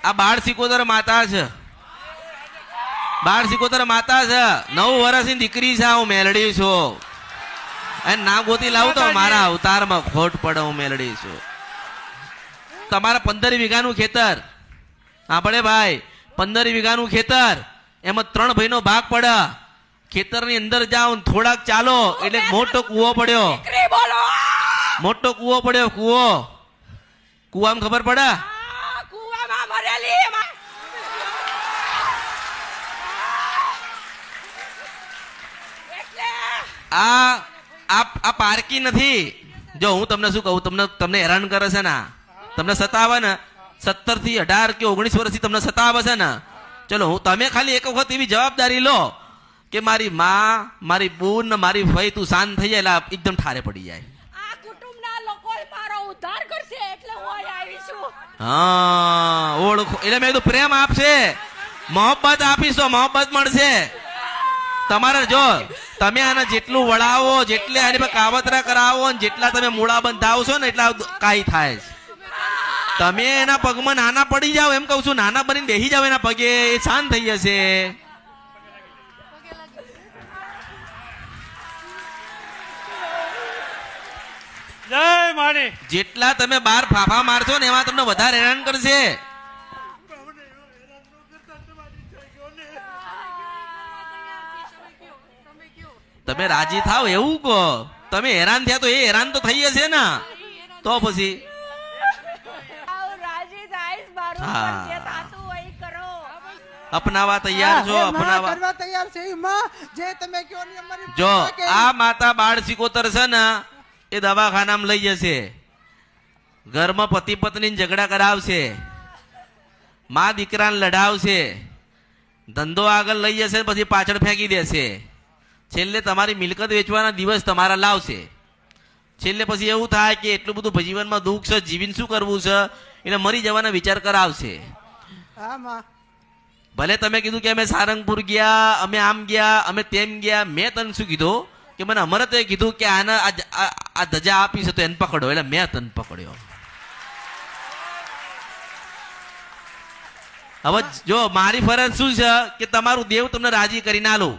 આ 12 માતા છે, 12 માતા છે. 9 વર્ષની દીકરી છે. હું મેલડી છું. અને ના ગોતી લાવું તો મારા અવતારમાં ખોટ પડે. હું મેલડી છું. તમારા 15 વીઘાનું ખેતર આપણે ભાઈ, 15 વીઘાનું ખેતર, એમાં 3 ભાઈનો ભાગ પડે. ખેતરની અંદર જાઓ થોડાક ચાલો એટલે મોટો કૂવો પડ્યો. મોટો કૂવો પડ્યો. કૂવામાં ખબર પડે? આ પારકી નથી. જો હું તમને શું કહું, તમને હેરાન કરે છે ને, તમને સતાવે ને, 17 થી 18 કે 19 વર્ષથી તમને સતાવે છે ને. ચલો તમે ખાલી એક વખત એવી જવાબદારી લો કે મારી માં, મારી બૂન, મારી ફઈ તું શાંત થઈ જાય એટલે એકદમ ઠારે પડી જાય. આ કુટુંબના લોકો મારો ઉદ્ધાર કરશે એટલે હું અહીં આવી છું. હા, ઓળખો એટલે મેં કીધું પ્રેમ આપશે, મોહબ્બત આપીશ તો મોહબ્બત મળશે. તમારે જો તમે આને જેટલું વળાવો, જેટલે આની પર કાવતરા કરાવો, જેટલા તમે મૂળા બંધાવશો ને એટલા કાઈ થાય છે. તમે એના પગમાં નાના પડી જાઓ, એમ કહું છું, નાના બનીને બેસી જાઓ એના પગે, એ શાંત થઈ જશે. જય માની. જેટલા તમે બાર ફાફા મારશો ને એમાં તમને વધારે હેરાન કરશે. તમે રાજી થાવ એવું કહો. તમે હેરાન થયા તો એ હેરાન તો થઈ જશે ને. તો પછી અપનાવા તૈયાર છો? અપનાવા તૈયાર છે જે તમે કહો ને અમારી. જો આ માતા 12 છે ને એ દવાખાનામાં લઈ જશે. ઘરમાં પતિ પત્ની ઝઘડા કરાવશે, મા દીકરાને લડાવશે, ધંધો આગળ લઈ જશે, પછી પાછળ ફેંકી દેશે. છેલ્લે તમારી મિલકત વેચવાના દિવસ તમારા લાવશે. છેલ્લે પછી એવું થાય કે એટલું બધું જીવનમાં દુઃખ છે, જીવીને શું કરવું છે, એટલે મરી જવાના વિચાર કરાવશે. ભલે તમે કીધું કે અમે સારંગપુર ગયા, અમે આમ ગયા, અમે તેમ ગયા. મેં તને શું કીધું કે મને અમરતે કીધું કે આને આ ધજા આપી છે તો એને પકડો, એટલે મેં તને પકડ્યો. હવે જો મારી ફરજ શું છે કે તમારું દેવ તમને રાજી કરીને આલું.